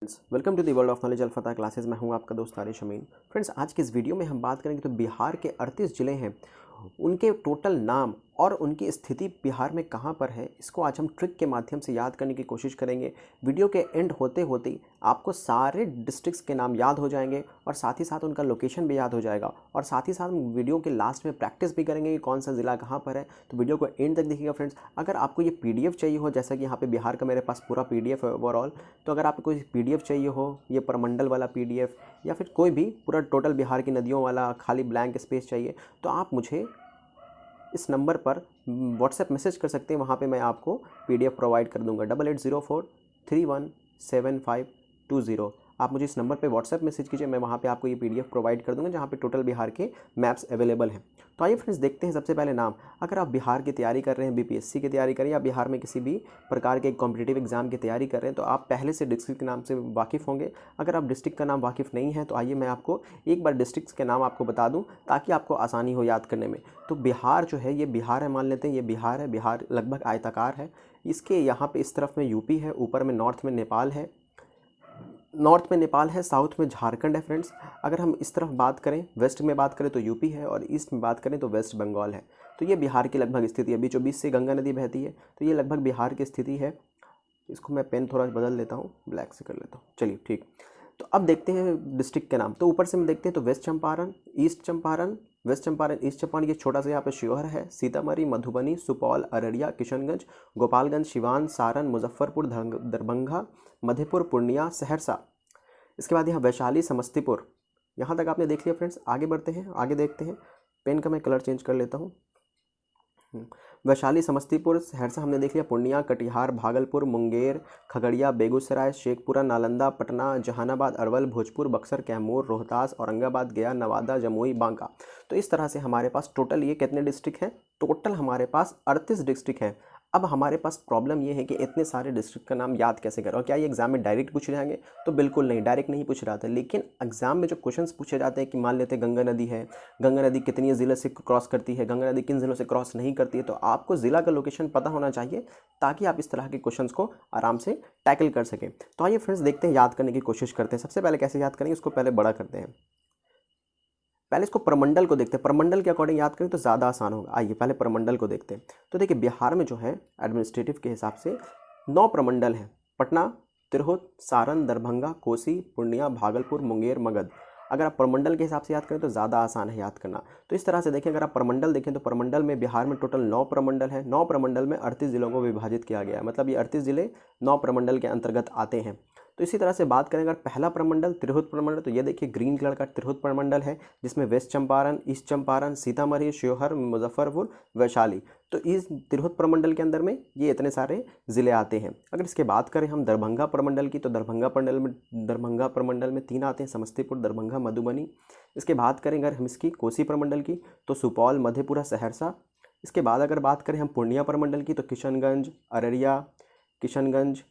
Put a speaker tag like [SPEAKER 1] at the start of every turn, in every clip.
[SPEAKER 1] Friends, welcome to the world of knowledge Alfata classes. मैं हूं आपका दोस्त आरिश अमीन। फ्रेंड्स, आज के इस वीडियो में हम बात करेंगे तो बिहार के 38 ज़िले हैं, उनके टोटल नाम और उनकी स्थिति बिहार में कहां पर है, इसको आज हम ट्रिक के माध्यम से याद करने की कोशिश करेंगे। वीडियो के एंड होते होते आपको सारे डिस्ट्रिक्ट्स के नाम याद हो जाएंगे और साथ ही साथ उनका लोकेशन भी याद हो जाएगा, और साथ ही साथ हम वीडियो के लास्ट में प्रैक्टिस भी करेंगे कि कौन सा ज़िला कहाँ पर है। तो वीडियो को एंड तक देखिएगा फ्रेंड्स। अगर आपको ये PDF चाहिए हो, जैसा कि यहाँ पे बिहार का मेरे पास पूरा PDF है ओवरऑल, तो अगर आपको कोई PDF चाहिए हो, ये प्रमंडल वाला PDF या फिर कोई भी पूरा टोटल बिहार की नदियों वाला खाली ब्लैंक स्पेस चाहिए, तो आप मुझे इस नंबर पर व्हाट्सएप मैसेज कर सकते हैं। वहाँ पे मैं आपको PDF प्रोवाइड कर दूंगा 8804317520। आप मुझे इस नंबर पे व्हाट्सएप मैसेज कीजिए, मैं वहाँ पे आपको ये PDF प्रोवाइड कर दूंगा जहाँ पे टोटल बिहार के मैप्स अवेलेबल हैं। तो आइए फ्रेंड्स देखते हैं सबसे पहले नाम। अगर आप बिहार की तैयारी कर रहे हैं, BPSC की तैयारी कर रहे हैं या बिहार में किसी भी प्रकार के कॉम्पिटिटिव एग्जाम की तैयारी कर रहे हैं, तो आप पहले से डिस्ट्रिक्ट के नाम से वाकिफ़ होंगे। अगर आप डिस्ट्रिक्ट का नाम वाकिफ़ नहीं है तो आइए मैं आपको एक बार डिस्ट्रिक्ट के नाम आपको बता दूँ ताकि आपको आसानी हो याद करने में। तो बिहार जो है, ये बिहार है, मान लेते हैं ये बिहार है। बिहार लगभग आयताकार है। इसके यहाँ पे इस तरफ में UP है, ऊपर में नॉर्थ में नेपाल है, साउथ में झारखंड है फ्रेंड्स। अगर हम इस तरफ बात करें, वेस्ट में बात करें तो UP है, और ईस्ट में बात करें तो वेस्ट बंगाल है। तो ये बिहार की लगभग स्थिति है। बीचों बीच से गंगा नदी बहती है, तो ये लगभग बिहार की स्थिति है। इसको मैं पेन थोड़ा बदल लेता हूँ, ब्लैक से कर लेता हूँ। चलिए ठीक। तो अब देखते हैं डिस्ट्रिक्ट के नाम। तो ऊपर से हम देखते हैं तो west Champaran, east Champaran, west Champaran, east Champaran, ये छोटा सा यहाँ पे शिवहर है, सीतामढ़ी, मधुबनी, सुपौल, अररिया, किशनगंज, गोपालगंज, सिवान, सारण, मुजफ्फरपुर, दरभंगा, मधेपुर, पूर्णिया, सहरसा। इसके बाद यहाँ वैशाली, समस्तीपुर। यहाँ तक आपने देख लिया फ्रेंड्स। आगे बढ़ते हैं, आगे देखते हैं। पेन का मैं कलर चेंज कर लेता हूँ। वैशाली, समस्तीपुर, सहरसा हमने देख लिया। पूर्णिया, कटिहार, भागलपुर, मुंगेर, खगड़िया, बेगूसराय, शेखपुरा, नालंदा, पटना, जहानाबाद, अरवल, भोजपुर, बक्सर, कैमूर, रोहतास, औरंगाबाद, गया, नवादा, जमुई, बांका। तो इस तरह से हमारे पास टोटल ये कितने डिस्ट्रिक्ट हैं? टोटल हमारे पास 38 डिस्ट्रिक्ट हैं। अब हमारे पास प्रॉब्लम ये है कि इतने सारे डिस्ट्रिक्ट का नाम याद कैसे करें। और क्या ये एग्जाम में डायरेक्ट पूछ जाएंगे? तो बिल्कुल नहीं, डायरेक्ट नहीं पूछ रहा था। लेकिन एग्जाम में जो क्वेश्चंस पूछे जाते हैं कि मान लेते हैं गंगा नदी है, गंगा नदी कितनी ज़िले से क्रॉस करती है, गंगा नदी किन ज़िलों से क्रॉस नहीं करती है, तो आपको ज़िला का लोकेशन पता होना चाहिए ताकि आप इस तरह के क्वेश्चंस को आराम से टैकल कर सकें। तो आइए फ्रेंड्स देखते हैं, याद करने की कोशिश करते हैं। सबसे पहले कैसे याद करेंगे, उसको पहले बड़ा करते हैं। पहले इसको प्रमंडल को देखते हैं। प्रमंडल के अकॉर्डिंग याद करें तो ज़्यादा आसान होगा। आइए पहले प्रमंडल को देखते हैं। तो देखिए, बिहार में जो है एडमिनिस्ट्रेटिव के हिसाब से 9 प्रमंडल हैं। पटना, तिरहुत, सारण, दरभंगा, कोसी, पूर्णिया, भागलपुर, मुंगेर, मगध। अगर आप प्रमंडल के हिसाब से याद करें तो ज़्यादा आसान है याद करना। तो इस तरह से देखें, अगर आप प्रमंडल देखें तो प्रमंडल में बिहार में टोटल 9 प्रमंडल है। 9 प्रमंडल में 38 जिलों को विभाजित किया गया है। मतलब ये 38 जिले 9 प्रमंडल के अंतर्गत आते हैं। तो इसी तरह से बात करें अगर पहला प्रमंडल तिरहुत प्रमंडल, तो ये देखिए ग्रीन कलर का तिरहुत प्रमंडल है, जिसमें वेस्ट चंपारण, ईस्ट चंपारण, सीतामढ़ी, शिवहर, मुजफ्फरपुर, वैशाली। तो इस तिरहुत प्रमंडल के अंदर में ये इतने सारे ज़िले आते हैं। अगर इसके बात करें हम दरभंगा प्रमंडल की, तो दरभंगा प्रमंडल में 3 आते हैं, समस्तीपुर, दरभंगा, मधुबनी। इसके बात करें अगर हम इसकी कोसी प्रमंडल की, तो सुपौल, मधेपुरा, सहरसा। इसके बाद अगर बात करें हम पूर्णिया प्रमंडल की, तो किशनगंज, अररिया, किशनगंज,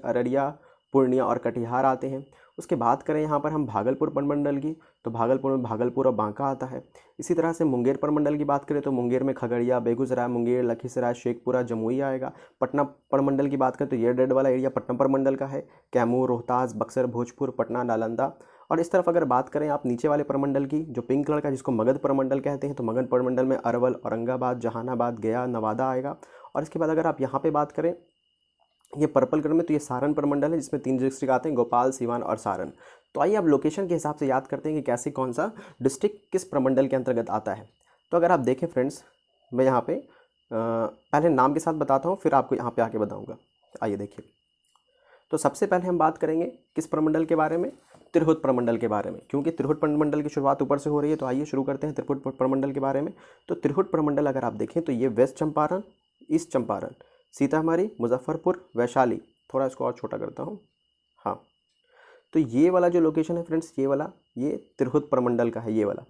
[SPEAKER 1] अररिया, पूर्णिया और कटिहार आते हैं। उसके बाद करें यहाँ पर हम भागलपुर प्रमंडल की, तो भागलपुर में भागलपुर और बांका आता है। इसी तरह से मुंगेर प्रमंडल की बात करें तो मुंगेर में खगड़िया, बेगूसराय, मुंगेर, लखीसराय, शेखपुरा, जमुई आएगा। पटना प्रमंडल की बात करें तो ये रेड वाला एरिया पटना प्रमंडल का है। कैमूर, रोहतास, बक्सर, भोजपुर, पटना, नालंदा। और इस तरफ अगर बात करें आप नीचे वाले प्रमंडल की, जो पिंक कलर का जिसको मगध प्रमंडल कहते हैं, तो मगध प्रमंडल में अरवल, औरंगाबाद, जहानाबाद, गया, नवादा आएगा। और इसके बाद अगर आप यहाँ पर बात करें ये पर्पल कलर में, तो ये सारण प्रमंडल है, जिसमें 3 डिस्ट्रिक्ट आते हैं, गोपाल, सिवान और सारण। तो आइए अब लोकेशन के हिसाब से याद करते हैं कि कैसे कौन सा डिस्ट्रिक्ट किस प्रमंडल के अंतर्गत आता है। तो अगर आप देखें फ्रेंड्स, मैं यहाँ पे पहले नाम के साथ बताता हूँ, फिर आपको यहाँ पे आके बताऊँगा। आइए देखिए, तो सबसे पहले हम बात करेंगे किस प्रमंडल के बारे में? तिरहुत प्रमंडल के बारे में, क्योंकि तिरहुत प्रमंडल की शुरुआत ऊपर से हो रही है। तो आइए शुरू करते हैं तिरहुत प्रमंडल के बारे में। तो तिरहुत प्रमंडल अगर आप देखें तो ये वेस्ट चंपारण, ईस्ट चंपारण, सीतामढ़ी, मुजफ्फरपुर, वैशाली। थोड़ा इसको और छोटा करता हूँ। हाँ, तो ये वाला जो लोकेशन है फ्रेंड्स, ये वाला, ये तिरहुत प्रमंडल का है, ये वाला।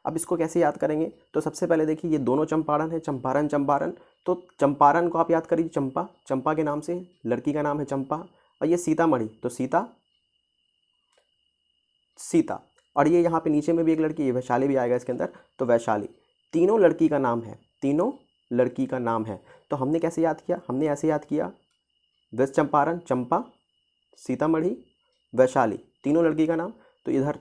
[SPEAKER 1] अब इसको कैसे याद करेंगे? तो सबसे पहले देखिए, ये दोनों चंपारण है, चंपारण। तो चंपारण को आप याद करिए चंपा, चंपा के नाम से लड़की का नाम है चंपा। और ये सीतामढ़ी, तो सीता। और ये यहाँ पे नीचे में भी एक लड़की, ये वैशाली भी आएगा इसके अंदर, तो वैशाली। तीनों लड़की का नाम है, तीनों लड़की का नाम है। तो हमने कैसे याद किया? हमने ऐसे याद किया, वेस्ट चंपारण चंपा, सीतामढ़ी, वैशाली, तीनों लड़की का नाम। तो इधर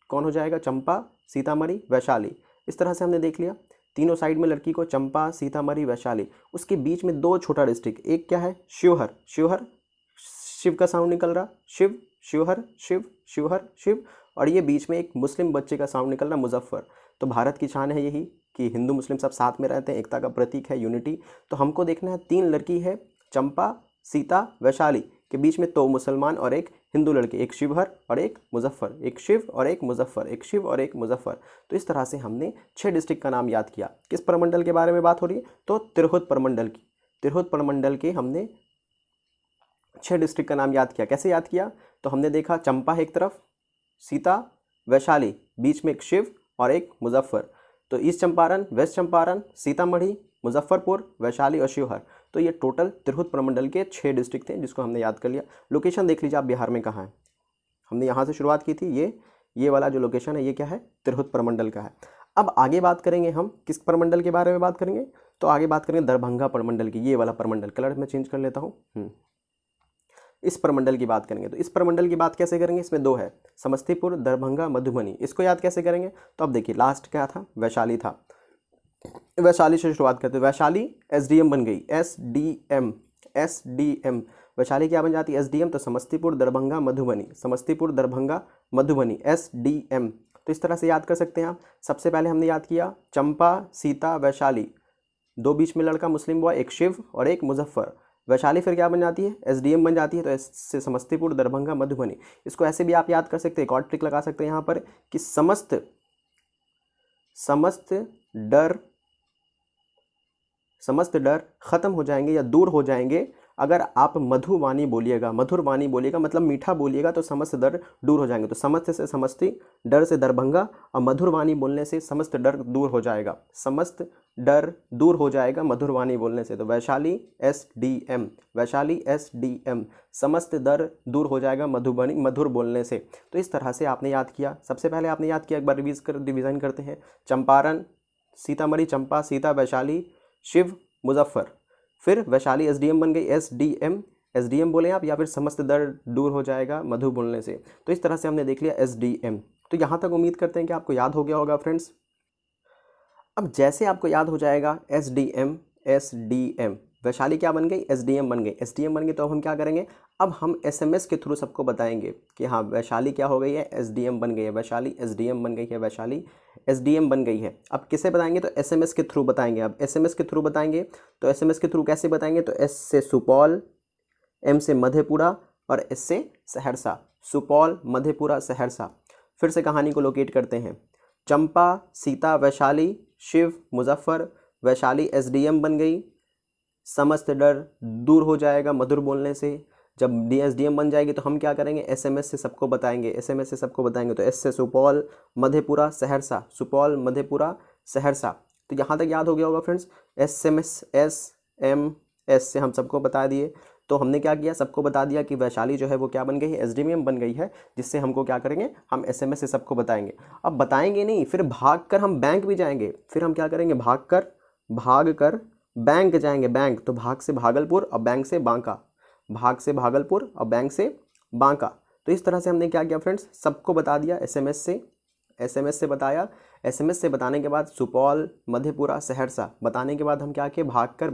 [SPEAKER 1] कौन हो जाएगा, चंपा, सीतामढ़ी, वैशाली। इस तरह से हमने देख लिया तीनों साइड में लड़की को, चंपा, सीतामढ़ी, वैशाली। उसके बीच में दो छोटा डिस्ट्रिक्ट, एक क्या है, शिवहर, शिवहर, शिव का साउंड निकल रहा, शिव, शिवहर, शिव, शिवहर, शिव। और ये बीच में एक मुस्लिम बच्चे का साउंड निकल रहा, मुजफ्फर। तो भारत की शान है यही कि हिंदू मुस्लिम सब साथ में रहते हैं, एकता का प्रतीक है, यूनिटी। तो हमको देखना है तीन लड़की है, चंपा, सीता, वैशाली, के बीच में दो मुसलमान और एक हिंदू लड़के, एक शिवहर और एक मुजफ्फर, एक शिव और एक मुजफ्फर, एक शिव और एक मुजफ्फर। तो इस तरह से हमने 6 डिस्ट्रिक्ट का नाम याद किया। किस प्रमंडल के बारे में बात हो रही है, तो तिरहुत प्रमंडल की। तिरहुत प्रमंडल के हमने 6 डिस्ट्रिक्ट का नाम याद किया। कैसे याद किया, तो हमने देखा चंपा एक तरफ, सीता, वैशाली, बीच में एक शिव और एक मुजफ्फर। तो ईस्ट चंपारण, वेस्ट चंपारण, सीतामढ़ी, मुजफ्फरपुर, वैशाली और शिवहर। तो ये टोटल तिरहुत प्रमंडल के 6 डिस्ट्रिक्ट थे जिसको हमने याद कर लिया। लोकेशन देख लीजिए आप बिहार में कहाँ है, हमने यहाँ से शुरुआत की थी। ये वाला जो लोकेशन है ये क्या है, तिरहुत प्रमंडल का है। अब आगे बात करेंगे हम किस प्रमंडल के बारे में बात करेंगे, तो आगे बात करेंगे दरभंगा प्रमंडल की। ये वाला प्रमंडल, कलर मैं चेंज कर लेता हूँ। इस प्रमंडल की बात करेंगे। तो इस प्रमंडल की बात कैसे करेंगे, इसमें 2 है, समस्तीपुर, दरभंगा, मधुबनी। इसको याद कैसे करेंगे, तो अब देखिए लास्ट क्या था, वैशाली था। वैशाली से शुरुआत करते हैं। वैशाली एसडीएम बन गई, एसडीएम, एसडीएम। वैशाली क्या बन जाती है, एसडीएम। तो समस्तीपुर, दरभंगा, मधुबनी, समस्तीपुर, दरभंगा, मधुबनी, एसडीएम। तो इस तरह से याद कर सकते हैं आप। सबसे पहले हमने याद किया चंपा, सीता, वैशाली, 2 बीच में लड़का मुस्लिम बॉय, एक शिव और एक मुजफ्फर। वैशाली फिर क्या बन जाती है, एसडीएम बन जाती है। तो इससे समस्तीपुर, दरभंगा, मधुबनी। इसको ऐसे भी आप याद कर सकते हैं, एक और ट्रिक लगा सकते हैं यहाँ पर कि समस्त डर खत्म हो जाएंगे या दूर हो जाएंगे अगर आप मधुवानी बोलिएगा, मधुर वाणी बोलिएगा, मतलब मीठा बोलिएगा, तो समस्त डर दूर हो जाएंगे। तो समस्त से समस्ती, डर से दरभंगा, और मधुर वाणी बोलने से समस्त डर दूर हो जाएगा। समस्त डर दूर हो जाएगा मधुर वाणी बोलने से। तो वैशाली एसडीएम, वैशाली एसडीएम, समस्त डर दूर हो जाएगा मधुबनी, मधुर बोलने से। तो इस तरह से आपने याद किया। सबसे पहले आपने याद किया, एक बार रिवीजन करते हैं। चंपारण, सीतामढ़ी, चंपा, सीता, वैशाली, शिव, मुजफ्फर। फिर वैशाली एसडीएम बन गई, एसडीएम, एसडीएम बोले आप, या फिर समस्त दर्द दूर हो जाएगा मधु बोलने से। तो इस तरह से हमने देख लिया एसडीएम। तो यहाँ तक उम्मीद करते हैं कि आपको याद हो गया होगा फ्रेंड्स। अब जैसे आपको याद हो जाएगा एसडीएम, एसडीएम, वैशाली क्या बन गई, एसडीएम बन गई, एसडीएम बन गई। तो अब हम क्या करेंगे, अब हम एसएमएस के थ्रू सबको बताएंगे कि हाँ वैशाली क्या हो गई है, एसडीएम बन गई है, वैशाली एसडीएम बन गई है, वैशाली एसडीएम बन गई है। अब किसे बताएंगे, तो एसएमएस के थ्रू बताएंगे। अब एसएमएस के थ्रू बताएंगे, तो एसएमएस के थ्रू कैसे बताएंगे, तो एस से सुपौल, एम से मधेपुरा और एस से सहरसा। सुपौल, मधेपुरा, सहरसा। फिर से कहानी को लोकेट करते हैं। चंपा, सीता, वैशाली, शिव, मुजफ्फर। वैशाली एसडीएम बन गई, समस्त डर दूर हो जाएगा मधुर बोलने से। जब एसडीएम बन जाएगी तो हम क्या करेंगे, एसएमएस से सबको बताएंगे, एसएमएस से सबको बताएंगे। तो एस से सुपौल, मधेपुरा, सहरसा, सुपौल, मधेपुरा, सहरसा। तो यहाँ तक याद हो गया होगा फ्रेंड्स। एसएमएस, एसएमएस से हम सबको बता दिए। तो हमने क्या किया, सबको बता दिया कि वैशाली जो है वो क्या बन गई है, एसडीएम बन गई है, जिससे हमको क्या करेंगे, हम एसएमएस से सबको बताएंगे। अब बताएंगे नहीं, फिर भागकर हम बैंक भी जाएंगे। फिर हम क्या करेंगे, भागकर बैंक जाएंगे, बैंक। तो भाग से भागलपुर और बैंक से बांका, भाग से भागलपुर और बैंक से बांका। तो इस तरह से हमने क्या किया फ्रेंड्स, सबको बता दिया एसएमएस से बताया। एसएमएस से बताने के बाद सुपौल, मधेपुरा, सहरसा बताने के बाद हम क्या किए, भागकर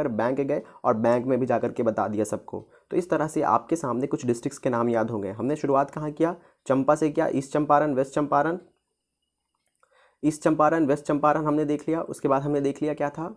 [SPEAKER 1] बैंक गए और बैंक में भी जाकर के बता दिया सबको। तो इस तरह से आपके सामने कुछ डिस्ट्रिक्ट्स के नाम याद होंगे। हमने शुरुआत कहाँ किया, चंपा से किया, east Champaran, west Champaran, east Champaran, west Champaran हमने देख लिया। उसके बाद हमने देख लिया क्या था,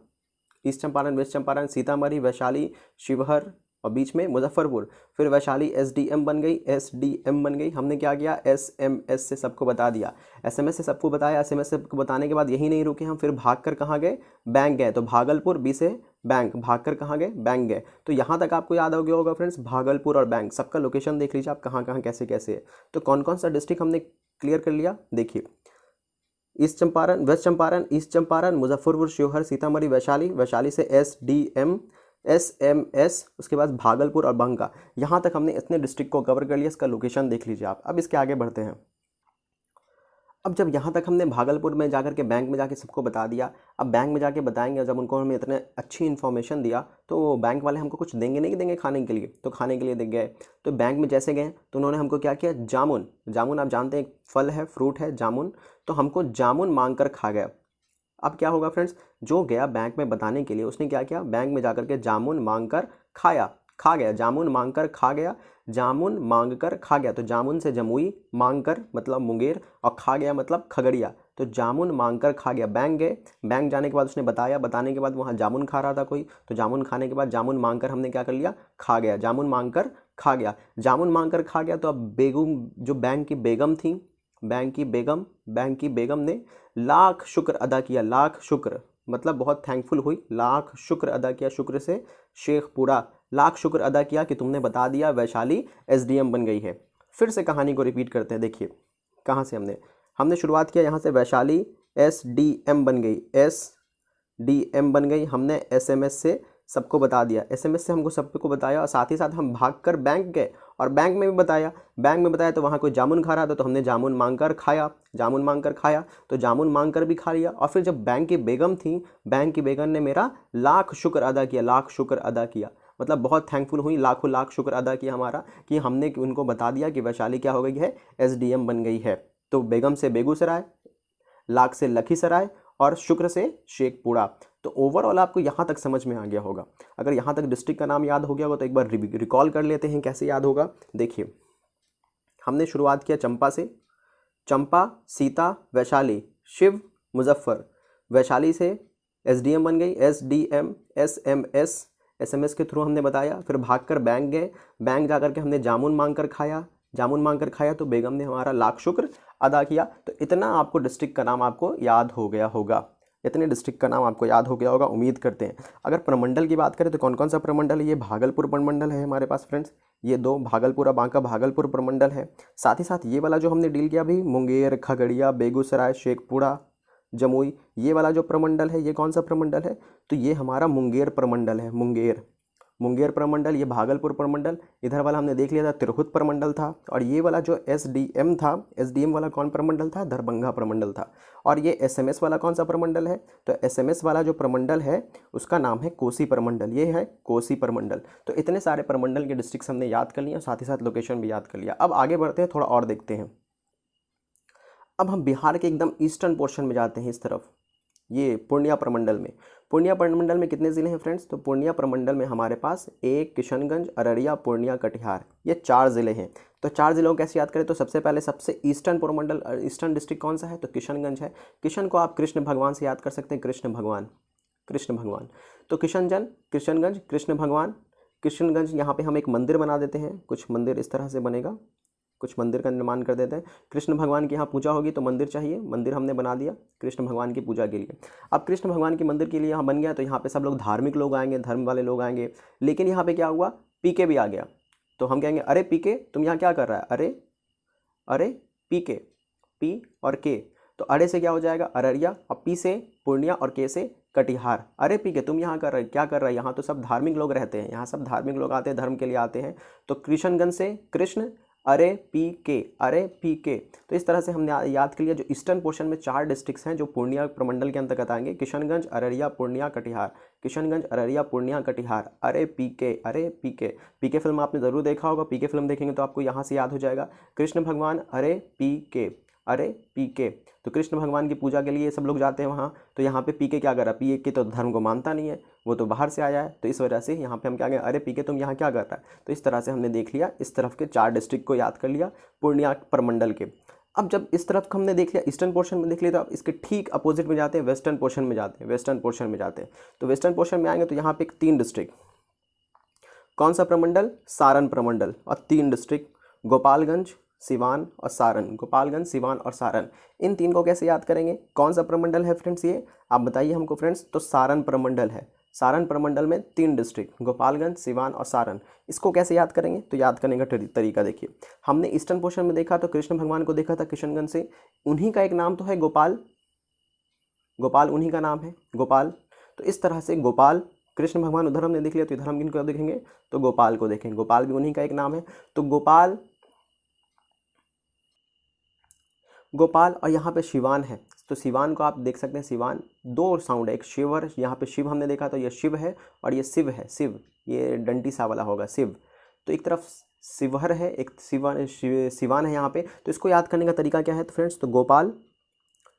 [SPEAKER 1] ईस्ट चंपारण, वेस्ट चंपारण, सीतामढ़ी, वैशाली, शिवहर और बीच में मुजफ्फरपुर। फिर वैशाली एसडीएम बन गई, एसडीएम बन गई। हमने क्या किया, एसएमएस से सबको बता दिया, एसएमएस से सबको बताया। एसएमएस से सबको बताने के बाद यही नहीं रुके हम, फिर भागकर कहाँ गए, बैंक गए। तो भागलपुर, बी से बैंक, भागकर कहाँ गए, बैंक गए। तो यहाँ तक आपको याद हो गया होगा फ्रेंड्स, भागलपुर और बैंक। सबका लोकेशन देख लीजिए आप कहाँ कहाँ कैसे कैसे है। तो कौन कौन सा डिस्ट्रिक्ट हमने क्लियर कर लिया, देखिए east Champaran, west Champaran, east Champaran, Muzaffarpur, Sheohar, Sitamarhi, Vaishali, Vaishali से एसडीएम, एसएमएस, उसके बाद भागलपुर और बांका। यहाँ तक हमने इतने डिस्ट्रिक्ट को कवर कर लिया। इसका लोकेशन देख लीजिए आप। अब इसके आगे बढ़ते हैं। अब जब यहाँ तक हमने भागलपुर में जाकर के बैंक में जाके सबको बता दिया, अब बैंक में जाके बताएंगे, जब उनको हमें इतने अच्छी इन्फॉर्मेशन दिया तो बैंक वाले हमको कुछ देंगे नहीं देंगे खाने के लिए, तो खाने के लिए दे गए। तो बैंक में जैसे गए तो उन्होंने हमको क्या किया, जामुन, जामुन आप जानते हैं एक फल है, फ्रूट है जामुन, तो हमको जामुन मांग कर खा गया। अब क्या होगा फ्रेंड्स, जो गया बैंक में बताने के लिए उसने क्या किया, बैंक में जाकर के जामुन मांग कर खाया, खा गया, जामुन मांग कर खा गया, जामुन मांग कर खा गया। तो जामुन से जमुई, मांग कर मतलब मुंगेर, और खा गया मतलब खगड़िया। तो जामुन मांग कर खा गया। बैंक गए, बैंक जाने के बाद उसने बताया, बताने के बाद वहाँ जामुन खा रहा था कोई, तो जामुन खाने के बाद जामुन मांग कर हमने क्या कर लिया, खा गया, जामुन मांग कर खा गया, जामुन मांग कर खा गया। तो अब बेगम, जो बैंक की बेगम थी, बैंक की बेगम ने लाख शुक्र अदा किया, लाख शुक्र मतलब बहुत थैंकफुल हुई, लाख शुक्र अदा किया, शुक्र से शेखपुरा, लाख शुक्र अदा किया कि तुमने बता दिया, वैशाली एसडीएम बन गई है। फिर से कहानी को रिपीट करते हैं, देखिए कहाँ से हमने शुरुआत किया, यहाँ से वैशाली एसडीएम बन गई, एसडीएम बन गई। हमने एसएमएस से सबको बता दिया, एसएमएस से हमको सबको बताया, और साथ ही साथ हम भागकर बैंक गए और बैंक में भी बताया, बैंक में बताया तो वहाँ कोई जामुन खा रहा था, तो हमने जामुन मांग कर खाया, जामुन मांग कर खाया, तो जामुन मांग कर भी खा लिया। और फिर जब बैंक की बेगम थी, बैंक की बेगम ने मेरा लाख शुक्र अदा किया, लाख शुक्र अदा किया मतलब बहुत थैंकफुल हुई, लाखों लाख शुक्र अदा किया हमारा कि हमने उनको बता दिया कि वैशाली क्या हो गई है, एसडीएम बन गई है। तो बेगम से बेगूसराय, लाख से लखीसराय, और शुक्र से शेखपुरा। तो ओवरऑल आपको यहाँ तक समझ में आ गया होगा। अगर यहाँ तक डिस्ट्रिक्ट का नाम याद हो गया होगा तो एक बार रिकॉल कर लेते हैं कैसे याद होगा। देखिए हमने शुरुआत किया चंपा से, चंपा, सीता, वैशाली, शिव, मुजफ्फर, वैशाली से एसडीएम बन गई, एसडीएम, एसएमएस, एसएमएस के थ्रू हमने बताया। फिर भागकर बैंक गए, बैंक जाकर के हमने जामुन मांग कर खाया, जामुन मांग कर खाया, तो बेगम ने हमारा लाख शुक्र अदा किया। तो इतना आपको डिस्ट्रिक्ट का नाम आपको याद हो गया होगा, इतने डिस्ट्रिक्ट का नाम आपको याद हो गया होगा, उम्मीद करते हैं। अगर प्रमंडल की बात करें तो कौन कौन सा प्रमंडल है, ये भागलपुर प्रमंडल है हमारे पास फ्रेंड्स, ये दो भागलपुर और बांका भागलपुर प्रमंडल है। साथ ही साथ ये वाला जो हमने डील किया अभी, मुंगेर, खगड़िया, बेगूसराय, शेखपुरा, जमुई, ये वाला जो प्रमंडल है ये कौन सा प्रमंडल है, तो ये हमारा मुंगेर प्रमंडल है, मुंगेर प्रमंडल। ये भागलपुर प्रमंडल, इधर वाला हमने देख लिया था तिरहुत प्रमंडल था। और ये वाला जो एसडीएम था, एसडीएम वाला कौन प्रमंडल था, दरभंगा प्रमंडल था। और ये एसएमएस वाला कौन सा प्रमंडल है, तो एसएमएस वाला जो प्रमंडल है उसका नाम है कोसी प्रमंडल, ये है कोसी प्रमंडल। तो इतने सारे प्रमंडल के डिस्ट्रिक्ट हमने याद कर लिया, साथ ही साथ लोकेशन भी याद कर लिया। अब आगे बढ़ते हैं, थोड़ा और देखते हैं। अब हम बिहार के एकदम ईस्टर्न पोर्शन में जाते हैं इस तरफ, ये पूर्णिया प्रमंडल में। पूर्णिया प्रमंडल में कितने ज़िले हैं फ्रेंड्स, तो पूर्णिया प्रमंडल में हमारे पास एक किशनगंज, अररिया, पूर्णिया, कटिहार, ये 4 ज़िले हैं। तो 4 ज़िलों को कैसे याद करें, तो सबसे पहले सबसे ईस्टर्न प्रमंडल, ईस्टर्न डिस्ट्रिक्ट कौन सा है, तो किशनगंज है। किशन को आप कृष्ण भगवान से याद कर सकते हैं, कृष्ण भगवान, कृष्ण भगवान। तो किशनगंज, कृष्ण भगवान, किशनगंज। यहाँ पे हम एक मंदिर बना देते हैं, कुछ मंदिर इस तरह से बनेगा, कुछ मंदिर का निर्माण कर देते हैं। कृष्ण भगवान की यहाँ पूजा होगी तो मंदिर चाहिए, मंदिर हमने बना दिया कृष्ण भगवान की पूजा के लिए। अब कृष्ण भगवान की मंदिर के लिए यहाँ बन गया, तो यहाँ पे सब लोग धार्मिक लोग आएंगे, धर्म वाले लोग आएंगे। लेकिन यहाँ पे क्या हुआ, पीके भी आ गया। तो हम कहेंगे अरे पीके तुम यहाँ क्या कर रहा है, अरे अरे पीके, पी और के, तो अरे से क्या हो जाएगा अररिया, और पी से पूर्णिया, और के से कटिहार। अरे पीके तुम यहाँ कर रहे, क्या कर रहा है, यहाँ तो सब धार्मिक लोग रहते हैं, यहाँ सब धार्मिक लोग आते हैं, धर्म के लिए आते हैं। तो किशनगंज से कृष्ण, अरे पी के, अरे पी के। तो इस तरह से हमने याद कर लिया। जो ईस्टर्न पोर्शन में 4 डिस्ट्रिक्ट्स हैं जो पूर्णिया प्रमंडल के अंतर्गत आएंगे, किशनगंज, अररिया, पूर्णिया, कटिहार, किशनगंज, अररिया, पूर्णिया, कटिहार, अरे पी के, अरे पी के। पी के फिल्म आपने ज़रूर देखा होगा, पी के फिल्म देखेंगे तो आपको यहाँ से याद हो जाएगा, कृष्ण भगवान, अरे पी के, अरे पी के। तो कृष्ण भगवान की पूजा के लिए सब लोग जाते हैं वहाँ। तो यहाँ पे पी के क्या कर रहा है, पी के तो धर्म को मानता नहीं है, वो तो बाहर से आया है, तो इस वजह से यहाँ पे हम क्या कहें, अरे पी के तुम यहाँ क्या कर रहा है। तो इस तरह से हमने देख लिया, इस तरफ के 4 डिस्ट्रिक्ट को याद कर लिया पूर्णिया प्रमंडल के। अब जब इस तरफ का हमने देख लिया, ईस्टर्न पोर्शन में देख लिया, तो अब इसके ठीक अपोजिट में जाते हैं, वेस्टर्न पोर्शन में जाते हैं, वेस्टर्न पोर्शन में जाते हैं। तो वेस्टर्न पोर्शन में आएंगे तो यहाँ पे 3 डिस्ट्रिक्ट, कौन सा प्रमंडल, सारण प्रमंडल, और 3 डिस्ट्रिक्ट, गोपालगंज, सिवान और सारण, गोपालगंज, सिवान और सारण। इन 3 को कैसे याद करेंगे, कौन सा प्रमंडल है फ्रेंड्स ये, आप बताइए हमको फ्रेंड्स। तो सारण प्रमंडल है, सारण प्रमंडल में 3 डिस्ट्रिक्ट, गोपालगंज, सिवान और सारण। इसको कैसे याद करेंगे, तो याद करने का तरीका देखिए। हमने ईस्टर्न पोर्शन में देखा तो कृष्ण भगवान को देखा था किशनगंज से, उन्हीं का एक नाम तो है गोपाल, गोपाल उन्हीं का नाम है गोपाल। तो इस तरह से गोपाल, कृष्ण भगवान उधर हमने देख लिया, तो इधर हम किनको देखेंगे, तो गोपाल को देखेंगे, गोपाल भी उन्हीं का एक नाम है। तो गोपाल और यहाँ पे शिवान है, तो शिवान को आप देख सकते हैं, शिवान दो साउंड है, एक शिवर, यहाँ पे शिव हमने देखा तो ये शिव है और ये शिव है, शिव ये डंटी सा वाला होगा शिव। तो एक तरफ शिवहर है, एक शिवान है यहाँ पे। तो इसको याद करने का तरीका क्या है तो फ्रेंड्स, तो गोपाल,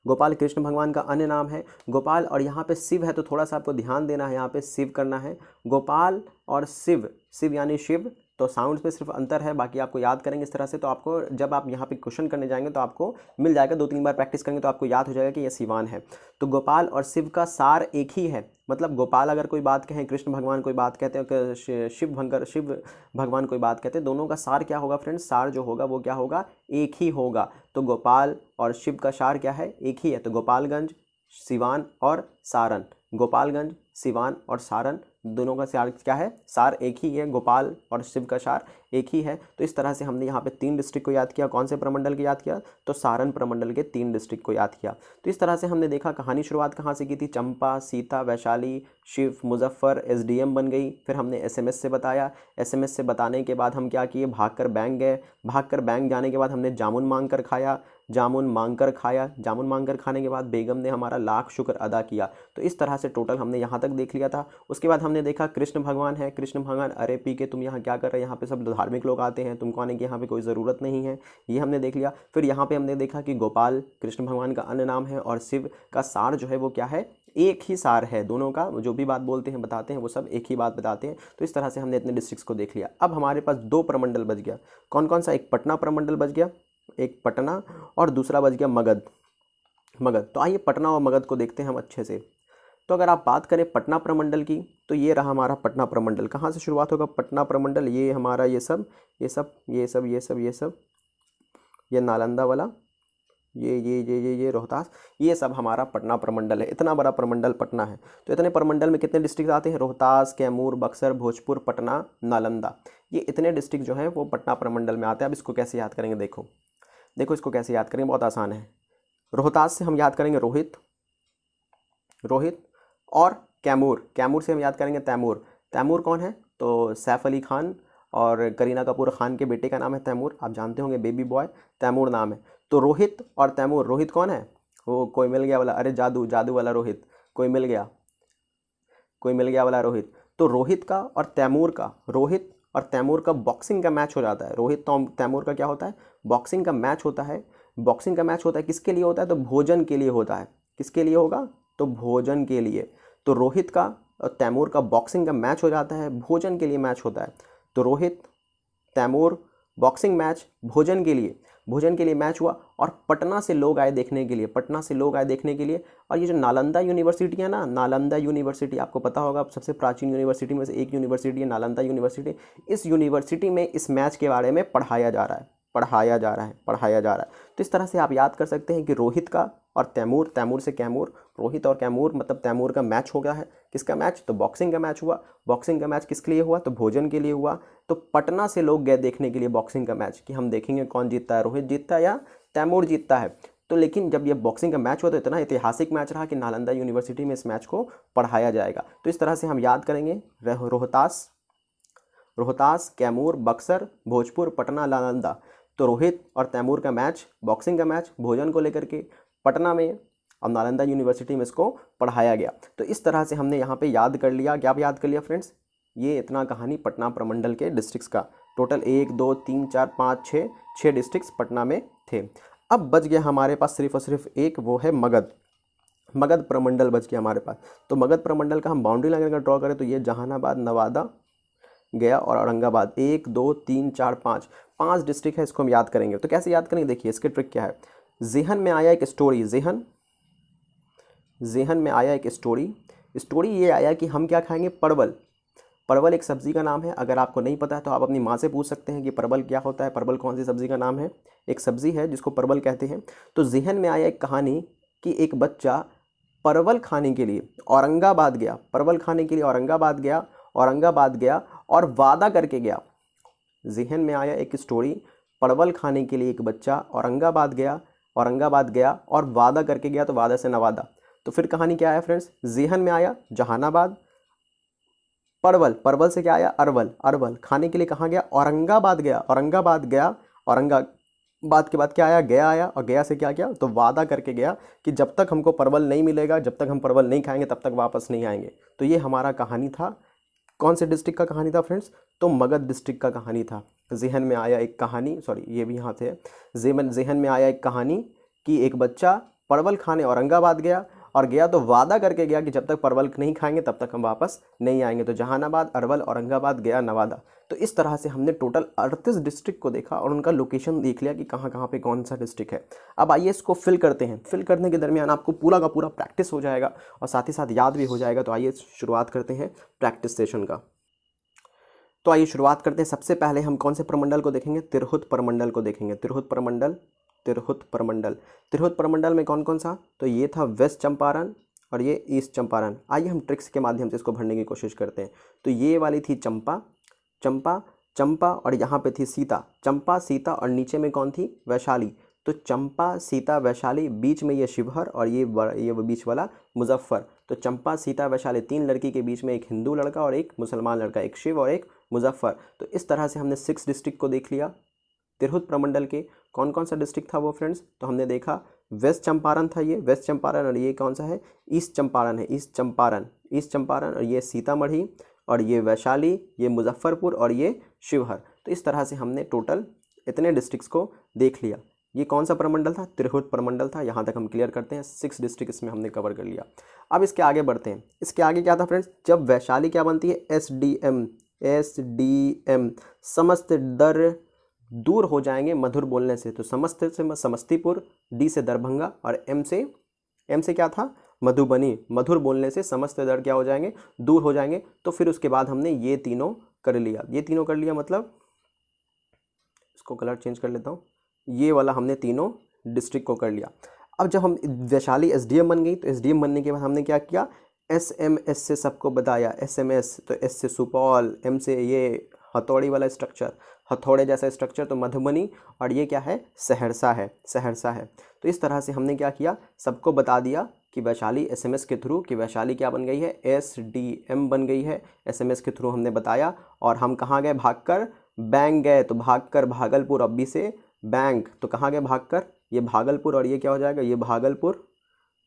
[SPEAKER 1] गोपाल कृष्ण भगवान का अन्य नाम है गोपाल, और यहाँ पे शिव है तो थोड़ा सा आपको ध्यान देना है, यहाँ पे शिव करना है। गोपाल और शिव, शिव यानी शिव, तो साउंड्स में सिर्फ अंतर है, बाकी आपको याद करेंगे इस तरह से। तो आपको जब आप यहाँ पे क्वेश्चन करने जाएंगे तो आपको मिल जाएगा, 2-3 बार प्रैक्टिस करेंगे तो आपको याद हो जाएगा कि ये शिवान है। तो गोपाल और शिव का सार एक ही है, मतलब गोपाल अगर कोई बात कहें, कृष्ण भगवान कोई बात कहते हैं, शिव भगवान कोई बात कहते हैं, दोनों का सार क्या होगा फ्रेंड्स, सार जो होगा वो क्या होगा, एक ही होगा। तो गोपाल और शिव का सार क्या है, एक ही है। तो गोपालगंज, सिवान और सारण, गोपालगंज, सिवान और सारण दोनों का सार क्या है, सार एक ही है, गोपाल और शिव का सार एक ही है। तो इस तरह से हमने यहाँ पे 3 डिस्ट्रिक्ट को याद किया। कौन से प्रमंडल के याद किया, तो सारण प्रमंडल के 3 डिस्ट्रिक्ट को याद किया। तो इस तरह से हमने देखा कहानी शुरुआत कहाँ से की थी, चंपा, सीता, वैशाली, शिव, मुजफ्फर, एसडीएम बन गई। फिर हमने एसएमएस से बताया, एसएमएस से बताने के बाद हम क्या किए, भागकर बैंक गए, भागकर बैंक जाने के बाद हमने जामुन मांग कर खाया, जामुन मांग कर खाया, जामुन मांग कर खाने के बाद बेगम ने हमारा लाख शुक्र अदा किया। तो इस तरह से टोटल हमने यहाँ तक देख लिया था। उसके बाद हमने देखा कृष्ण भगवान है, कृष्ण भगवान, अरे पी के तुम यहाँ क्या कर रहे हैं, यहाँ पे सब धार्मिक लोग आते हैं, तुमको आने की यहाँ पे कोई ज़रूरत नहीं है, ये हमने देख लिया। फिर यहाँ पे हमने देखा कि गोपाल कृष्ण भगवान का अन्य नाम है और शिव का सार जो है वो क्या है, एक ही सार है, दोनों का जो भी बात बोलते हैं बताते हैं वो सब एक ही बात बताते हैं। तो इस तरह से हमने इतने डिस्ट्रिक्ट्स को देख लिया। अब हमारे पास 2 प्रमंडल बच गया, कौन कौन सा, एक पटना प्रमंडल बच गया, एक पटना, और दूसरा बच गया मगध, मगध। तो आइए पटना और मगध को देखते हैं हम अच्छे से। तो अगर आप बात करें पटना प्रमंडल की, तो ये रहा हमारा पटना प्रमंडल। कहाँ से शुरुआत होगा पटना प्रमंडल, ये हमारा ये सब ये सब ये सब ये सब ये सब, ये नालंदा वाला, ये रोहतास, ये सब हमारा पटना प्रमंडल है। इतना बड़ा प्रमंडल पटना है। तो इतने प्रमंडल में कितने डिस्ट्रिक्ट आते हैं, रोहतास, कैमूर, बक्सर, भोजपुर, पटना, नालंदा, ये इतने डिस्ट्रिक्ट जो हैं वो पटना प्रमंडल में आते हैं। अब इसको कैसे याद करेंगे, देखो देखो इसको कैसे याद करेंगे, बहुत आसान है। रोहतास से हम याद करेंगे रोहित, रोहित, और कैमूर, कैमूर से हम याद करेंगे तैमूर। तैमूर कौन है, तो सैफ अली खान और करीना कपूर खान के बेटे का नाम है तैमूर, आप जानते होंगे, बेबी बॉय तैमूर नाम है। तो रोहित और तैमूर, रोहित कौन है, वो कोई मिल गया वाला, अरे जादू, जादू वाला रोहित, कोई मिल गया, कोई मिल गया वाला रोहित। तो रोहित का और तैमूर का, रोहित और तैमूर का बॉक्सिंग का मैच हो जाता है। रोहित तो तैमूर का क्या होता है, बॉक्सिंग का मैच होता है। बॉक्सिंग का मैच होता है किसके लिए होता है, तो भोजन के लिए होता है। किसके लिए होगा, तो भोजन के लिए। तो रोहित का और तैमूर का बॉक्सिंग का मैच हो जाता है, भोजन के लिए मैच होता है। तो रोहित तैमूर बॉक्सिंग मैच भोजन के लिए, भोजन के लिए मैच हुआ। और पटना से लोग आए देखने के लिए, पटना से लोग आए देखने के लिए। और ये जो नालंदा यूनिवर्सिटी है ना, नालंदा यूनिवर्सिटी आपको पता होगा, सबसे प्राचीन यूनिवर्सिटी में से एक यूनिवर्सिटी है नालंदा यूनिवर्सिटी। इस यूनिवर्सिटी में इस मैच के बारे में पढ़ाया जा रहा है, पढ़ाया जा रहा है, पढ़ाया जा रहा है। तो इस तरह से आप याद कर सकते हैं कि रोहित का और तैमूर, तैमूर से कैमूर, रोहित और कैमूर मतलब तैमूर का मैच हो गया है। किसका मैच, तो बॉक्सिंग का मैच हुआ। बॉक्सिंग का मैच किसके लिए हुआ, तो भोजन के लिए हुआ। तो पटना से लोग गए देखने के लिए बॉक्सिंग का मैच, कि हम देखेंगे कौन जीतता है, रोहित जीतता है या तैमूर जीतता है। तो लेकिन जब ये बॉक्सिंग का मैच हुआ तो इतना ऐतिहासिक मैच रहा कि नालंदा यूनिवर्सिटी में इस मैच को पढ़ाया जाएगा। तो इस तरह से हम याद करेंगे रोहतास, रोहतास, कैमूर, बक्सर, भोजपुर, पटना, नालंदा। तो रोहित और तैमूर का मैच, बॉक्सिंग का मैच भोजन को लेकर के पटना में और नालंदा यूनिवर्सिटी में इसको पढ़ाया गया। तो इस तरह से हमने यहाँ पे याद कर लिया, क्या याद कर लिया फ्रेंड्स, ये इतना कहानी पटना प्रमंडल के डिस्ट्रिक्ट्स का। टोटल 1 2 3 4 5 6 डिस्ट्रिक्ट्स पटना में थे। अब बच गया हमारे पास सिर्फ और सिर्फ एक, वो है मगध, मगध प्रमंडल बच गया हमारे पास। तो मगध प्रमंडल का हम बाउंड्री लाइन अगर ड्रॉ करें तो ये जहानाबाद, नवादा, गया और औरंगाबाद, 1 2 3 4 5 डिस्ट्रिक्ट है। इसको हम याद करेंगे। तो कैसे याद करेंगे, देखिए इसकी ट्रिक क्या है। ज़हन में आया एक स्टोरी, ज़हन में आया एक स्टोरी ये आया कि हम क्या खाएंगे, परवल। परवल एक सब्ज़ी का नाम है। अगर आपको नहीं पता है तो आप अपनी माँ से पूछ सकते हैं कि परवल क्या होता है, परवल कौन सी सब्ज़ी का नाम है। एक सब्ज़ी है जिसको परवल कहते हैं। तो ज़हन में आया एक कहानी कि एक बच्चा परवल खाने के लिए औरंगाबाद गया, परवल खाने के लिए औरंगाबाद गया और वादा करके गया। ज़हन में आया एक स्टोरी, परवल खाने के लिए एक बच्चा औरंगाबाद गया और वादा करके गया, तो वादा से नवादा। तो फिर कहानी क्या है फ्रेंड्स, ज़हन में आया जहानाबाद, परवल से क्या आया, अरवल खाने के लिए कहाँ गया, औरंगाबाद गया, बात के बाद क्या आया, गया आया, और गया से क्या किया, तो वादा करके गया कि जब तक हमको परवल नहीं मिलेगा, जब तक हम परवल नहीं खाएंगे तब तक वापस नहीं आएंगे। तो ये हमारा कहानी था। कौन से डिस्ट्रिक्ट का कहानी था फ्रेंड्स, तो मगध डिस्ट्रिक्ट का कहानी था। जहन में आया एक कहानी, सॉरी ये भी यहाँ थे, जहन में आया एक कहानी कि एक बच्चा परवल खाने औरंगाबाद गया, और गया तो वादा करके गया कि जब तक परवल नहीं खाएंगे तब तक हम वापस नहीं आएंगे। तो जहानाबाद, अरवल, औरंगाबाद, गया, नवादा। तो इस तरह से हमने टोटल 38 डिस्ट्रिक्ट को देखा और उनका लोकेशन देख लिया कि कहाँ कहाँ पे कौन सा डिस्ट्रिक्ट है। अब आइए इसको फिल करते हैं। फिल करने के दरमियान आपको पूरा का पूरा प्रैक्टिस हो जाएगा और साथ ही साथ याद भी हो जाएगा। तो आइए शुरुआत करते हैं प्रैक्टिस सेशन का। तो आइए शुरुआत करते हैं। सबसे पहले हम कौन से प्रमंडल को देखेंगे, तिरहुत प्रमंडल को देखेंगे। तिरहुत प्रमंडल, तिरहुत प्रमंडल, तिरहुत प्रमंडल में कौन कौन सा, तो ये था वेस्ट चंपारण और ये ईस्ट चंपारण। आइए हम ट्रिक्स के माध्यम से इसको भरने की कोशिश करते हैं। तो ये वाली थी चंपा, चंपा, चंपा, और यहाँ पे थी सीता, चंपा, सीता, और नीचे में कौन थी, वैशाली। तो चंपा, सीता, वैशाली, बीच में ये शिवहर, और ये बीच वाला मुजफ्फर। तो चंपा, सीता, वैशाली, 3 लड़की के बीच में एक हिंदू लड़का और एक मुसलमान लड़का, एक शिव और एक मुजफ्फर। तो इस तरह से हमने 6 डिस्ट्रिक्ट को देख लिया। तिरहुत प्रमंडल के कौन कौन सा डिस्ट्रिक्ट था वो फ्रेंड्स, तो हमने देखा वेस्ट चंपारण था, ये वेस्ट चंपारण, और ये कौन सा है, ईस्ट चंपारण है, ईस्ट चंपारण, ईस्ट चंपारण, और ये सीतामढ़ी, और ये वैशाली, ये मुजफ्फरपुर, और ये शिवहर। तो इस तरह से हमने टोटल इतने डिस्ट्रिक्ट्स को देख लिया। ये कौन सा प्रमंडल था, तिरहुत प्रमंडल था। यहाँ तक हम क्लियर करते हैं, 6 डिस्ट्रिक्ट इसमें हमने कवर कर लिया। अब इसके आगे बढ़ते हैं। इसके आगे क्या था फ्रेंड्स, जब वैशाली क्या बनती है, SDM, SDM, समस्त दर दूर हो जाएंगे मधुर बोलने से। तो समस्त से समस्तीपुर, D से दरभंगा, और M से क्या था, मधुबनी। मधुर बोलने से समस्त दर क्या हो जाएंगे, दूर हो जाएंगे। तो फिर उसके बाद हमने ये तीनों कर लिया। ये तीनों कर लिया मतलब, इसको कलर चेंज कर लेता हूँ, ये वाला हमने तीनों डिस्ट्रिक्ट को कर लिया। अब जब हम वैशाली SDM बन गई, तो SDM बनने के बाद हमने क्या किया, SMS से सबको बताया, SMS। तो S से सुपौल, M से ये हथौड़ी वाला स्ट्रक्चर, हथौड़े जैसा स्ट्रक्चर, तो मधुबनी, और ये क्या है, सहरसा है, सहरसा है। तो इस तरह से हमने क्या किया, सबको बता दिया कि वैशाली SMS के थ्रू, कि वैशाली क्या बन गई है, SDM बन गई है। SMS के थ्रू हमने बताया, और हम कहाँ गए, भागकर बैंक गए। तो भागकर भागलपुर, अब्बी से बैंक, तो कहाँ गए भागकर, ये भागलपुर, और ये क्या हो जाएगा, ये भागलपुर,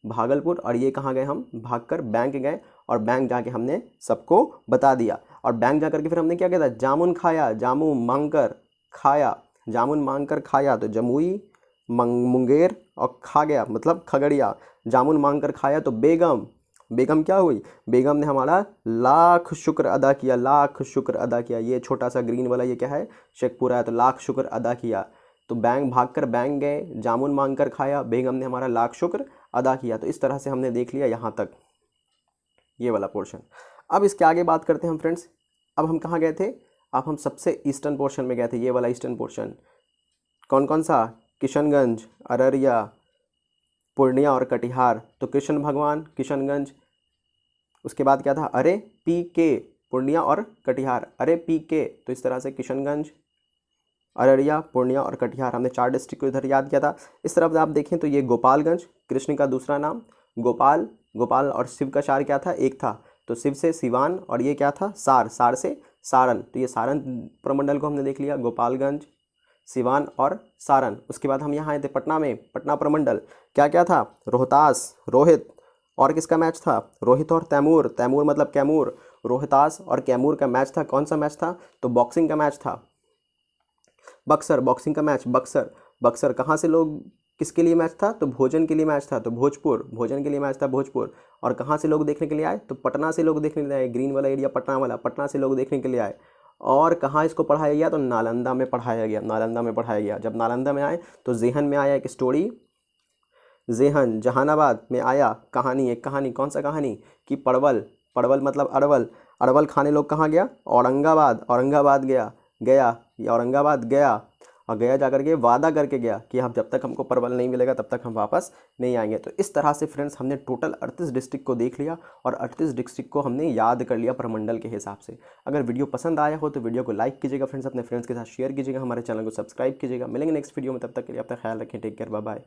[SPEAKER 1] भागलपुर, और ये कहाँ गए, हम भागकर बैंक गए, और बैंक जाके हमने सबको बता दिया। और बैंक जा करके फिर हमने क्या किया था, जामुन खाया, जामुन मांग कर खाया, जामुन मांग कर खाया। तो जमुई, मुंगेर, और खा गया मतलब खगड़िया। जामुन मांग कर खाया, तो बेगम, बेगम क्या हुई, बेगम ने हमारा लाख शुक्र अदा किया, लाख शुक्र अदा किया। ये छोटा सा ग्रीन वाला ये क्या है, शेखपुरा है, तो लाख शुक्र अदा किया। तो बैंक, भागकर बैंक गए, जामुन मांग कर खाया, बेगम ने हमारा लाख शुक्र अदा किया। तो इस तरह से हमने देख लिया यहाँ तक ये वाला पोर्शन। अब इसके आगे बात करते हैं हम फ्रेंड्स। अब हम कहाँ गए थे, अब हम सबसे ईस्टर्न पोर्शन में गए थे, ये वाला ईस्टर्न पोर्शन। कौन कौन सा, किशनगंज, अररिया, पूर्णिया और कटिहार। तो कृष्ण भगवान, किशनगंज, उसके बाद क्या था, अरे PK, पूर्णिया और कटिहार, अरे PK। तो इस तरह से किशनगंज, अररिया, पूर्णिया और कटिहार, हमने 4 डिस्ट्रिक्ट को इधर याद किया था। इस तरफ आप देखें तो ये गोपालगंज, कृष्ण का दूसरा नाम गोपाल, गोपाल, और शिव का चार क्या था, एक था। तो शिव से सिवान, और ये क्या था, सार, सार से सारण। तो ये सारण प्रमंडल को हमने देख लिया, गोपालगंज, सिवान और सारण। उसके बाद हम यहाँ आए थे पटना में, पटना प्रमंडल क्या क्या था, रोहतास, रोहित, और किसका मैच था, रोहित और तैमूर, तैमूर मतलब कैमूर। रोहतास और कैमूर का मैच था, कौन सा मैच था, तो बॉक्सिंग का मैच था। बक्सर, बॉक्सिंग का मैच, बक्सर, बक्सर कहाँ से लोग, किसके लिए मैच था, तो भोजन के लिए मैच था। तो भोजपुर, भोजन के लिए मैच था, भोजपुर। और कहाँ से लोग देखने के लिए आए, तो पटना से लोग देखने के लिए आए, ग्रीन वाला एरिया पटना वाला, पटना से लोग देखने के लिए आए। और कहाँ इसको पढ़ाया गया, तो नालंदा में पढ़ाया गया, नालंदा में पढ़ाया गया। जब नालंदा में आए तो जेहन में आया एक स्टोरी, जेहन जहानाबाद में आया कहानी, एक कहानी, कौन सा कहानी, कि परवल, परवल मतलब अरवल, अरवल खाने लोग कहाँ गया, औरंगाबाद, औरंगाबाद गया, गया ये औरंगाबाद गया, और गया जा करके वादा करके गया कि हम जब तक हमको परवल नहीं मिलेगा तब तक हम वापस नहीं आएंगे। तो इस तरह से फ्रेंड्स हमने टोटल 38 डिस्ट्रिक्ट को देख लिया, और 38 डिस्ट्रिक्ट को हमने याद कर लिया प्रमंडल के हिसाब से। अगर वीडियो पसंद आया हो तो वीडियो को लाइक कीजिएगा फ्रेंड्स, अपने फ्रेंड्स के साथ शेयर कीजिएगा, हमारे चैनल को सब्सक्राइब कीजिएगा। मिलेंगे नेक्स्ट वीडियो में, तब तक के लिए अपना ख्याल रखें, टेक केयर, बाय बाय।